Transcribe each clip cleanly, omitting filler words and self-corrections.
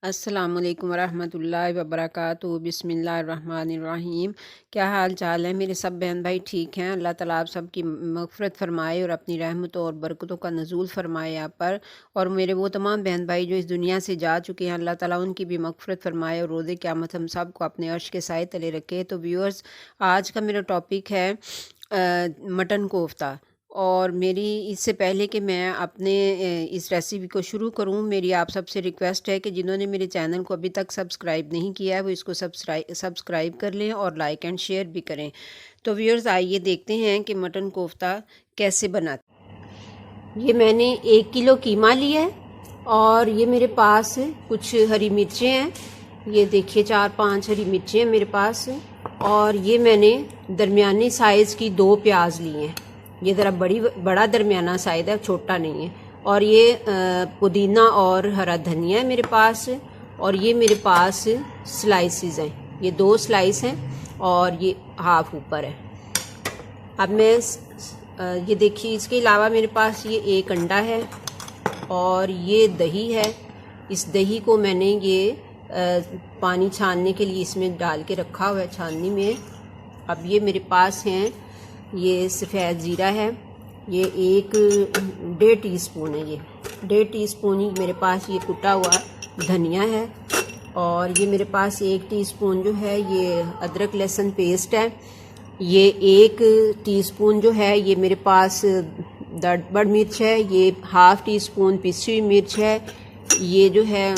अस्सलामुअलैकुम वरहमतुल्लाहि वबरकातुहू बिस्मिल्लाहिर्रहमानिर्रहीम। क्या हाल चाल है मेरे सब बहन भाई? ठीक हैं। अल्लाह ताला आप सब की मग़फ़िरत फ़रमाए और अपनी रहमतों और बरकतों का नज़ूल फ़रमाए आप पर। और मेरे वो तमाम बहन भाई जो इस दुनिया से जा चुके हैं, अल्लाह ताला उनकी भी मग़फ़िरत फ़रमाए और रोज़े क़यामत हम सब को अपने अर्श के साए तले रखे। तो व्यूअर्स, आज का मेरा टॉपिक है मटन कोफ्ता। और मेरी इससे पहले कि मैं अपने इस रेसिपी को शुरू करूं, मेरी आप सबसे रिक्वेस्ट है कि जिन्होंने मेरे चैनल को अभी तक सब्सक्राइब नहीं किया है वो इसको सब्सक्राइब कर लें और लाइक एंड शेयर भी करें। तो व्यूअर्स, आइए देखते हैं कि मटन कोफ्ता कैसे बनाते। ये मैंने 1 किलो कीमा लिया है और ये मेरे पास कुछ हरी मिर्चें हैं। ये देखिए 4-5 हरी मिर्चें हैं मेरे पास। और ये मैंने दरमियानी साइज़ की 2 प्याज लिए हैं। ये ज़रा बड़ा दरमियाना साइज़ है, छोटा नहीं है। और ये पुदीना और हरा धनिया है मेरे पास। और ये मेरे पास स्लाइसेस हैं, ये 2 स्लाइस हैं और ये हाफ ऊपर है। अब मैं ये देखिए, इसके अलावा मेरे पास ये 1 अंडा है और ये दही है। इस दही को मैंने ये पानी छानने के लिए इसमें डाल के रखा हुआ है छाननी में। अब ये मेरे पास हैं, ये सफ़ेद ज़ीरा है, ये 1.5 टीस्पून है। ये 1.5 टीस्पून ही मेरे पास ये कुटा हुआ धनिया है। और ये मेरे पास 1 टीस्पून जो है ये अदरक लहसुन पेस्ट है। ये 1 टीस्पून जो है ये मेरे पास बड़ मिर्च है। ये हाफ़ टीस्पून पिसी हुई मिर्च है। ये जो है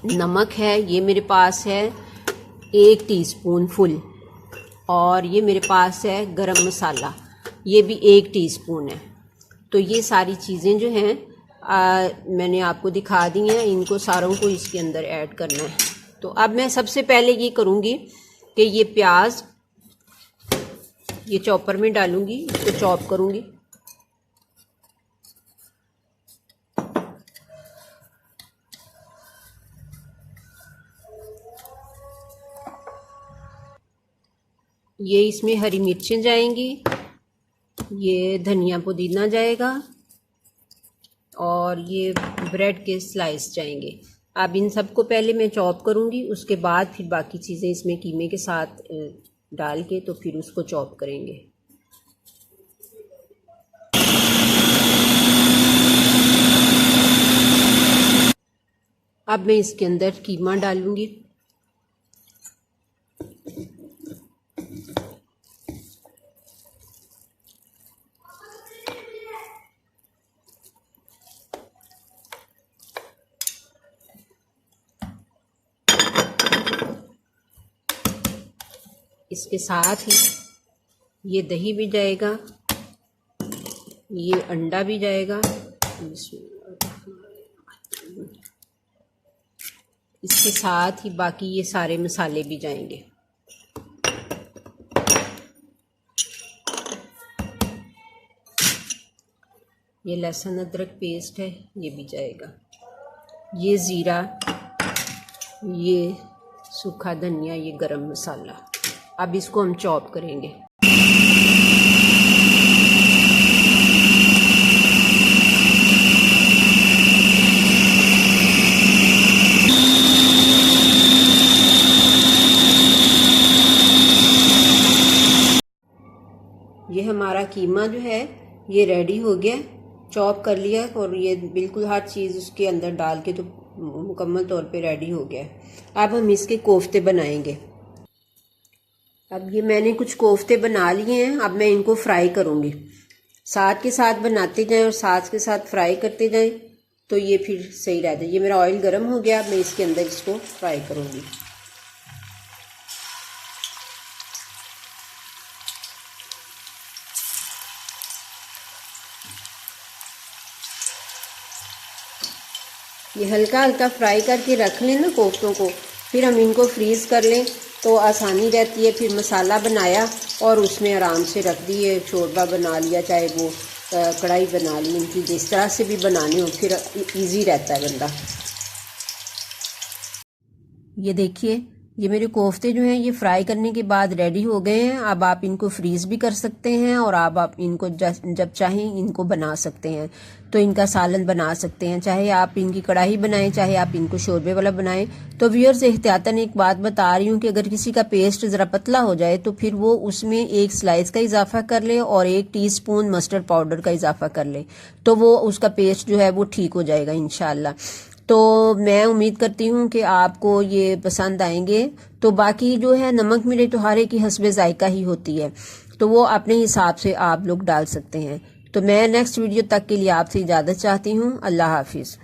नमक है, ये मेरे पास है 1 टीस्पून फुल। और ये मेरे पास है गरम मसाला, ये भी 1 टीस्पून है। तो ये सारी चीज़ें जो हैं मैंने आपको दिखा दी हैं। इनको सारों को इसके अंदर ऐड करना है। तो अब मैं सबसे पहले ये करूँगी कि ये प्याज ये चॉपर में डालूँगी, इसको चॉप करूँगी। ये इसमें हरी मिर्चें जाएंगी, ये धनिया पुदीना जाएगा और ये ब्रेड के स्लाइस जाएंगे। अब इन सबको पहले मैं चॉप करूँगी, उसके बाद फिर बाकी चीज़ें इसमें कीमे के साथ डाल के तो फिर उसको चॉप करेंगे। अब मैं इसके अंदर कीमा डालूँगी। इसके साथ ही ये दही भी जाएगा, ये अंडा भी जाएगा। इसके साथ ही बाकी ये सारे मसाले भी जाएंगे। ये लहसुन अदरक पेस्ट है, ये भी जाएगा। ये ज़ीरा, ये सूखा धनिया, ये गरम मसाला। अब इसको हम चॉप करेंगे। ये हमारा कीमा जो है ये रेडी हो गया, चॉप कर लिया और ये बिल्कुल हर चीज़ उसके अंदर डाल के तो मुकम्मल तौर पे रेडी हो गया। अब हम इसके कोफ्ते बनाएंगे। अब ये मैंने कुछ कोफ्ते बना लिए हैं, अब मैं इनको फ्राई करूँगी। साथ के साथ बनाते जाएं और साथ के साथ फ्राई करते जाएं तो ये फिर सही रहता है। ये मेरा ऑयल गर्म हो गया, अब मैं इसके अंदर इसको फ्राई करूँगी। ये हल्का हल्का फ्राई करके रख लें ना कोफ्तों को, फिर हम इनको फ्रीज़ कर लें तो आसानी रहती है। फिर मसाला बनाया और उसमें आराम से रख दिए, शोरबा बना लिया, चाहे वो कढ़ाई बना ली, इनकी जिस तरह से भी बनानी हो, फिर इजी रहता है बंदा। ये देखिए ये मेरे कोफ्ते जो हैं ये फ्राई करने के बाद रेडी हो गए हैं। अब आप इनको फ्रीज भी कर सकते हैं और आप इनको जब चाहें इनको बना सकते हैं। तो इनका सालन बना सकते हैं, चाहे आप इनकी कढ़ाई बनाएं, चाहे आप इनको शोरबे वाला बनाएं। तो व्यूअर्स एहतियातन एक बात बता रही हूँ कि अगर किसी का पेस्ट ज़रा पतला हो जाए तो फिर वो उसमें 1 स्लाइस का इजाफा कर ले और 1 टीस्पून मस्टर्ड पाउडर का इजाफा कर ले, तो वो उसका पेस्ट जो है वो ठीक हो जाएगा इंशाल्लाह। तो मैं उम्मीद करती हूँ कि आपको ये पसंद आएंगे। तो बाकी जो है नमक मिर्च तो हर एक की हस्बे जायका ही होती है, तो वो अपने हिसाब से आप लोग डाल सकते हैं। तो मैं नेक्स्ट वीडियो तक के लिए आपसे इजाज़त चाहती हूँ। अल्लाह हाफिज़।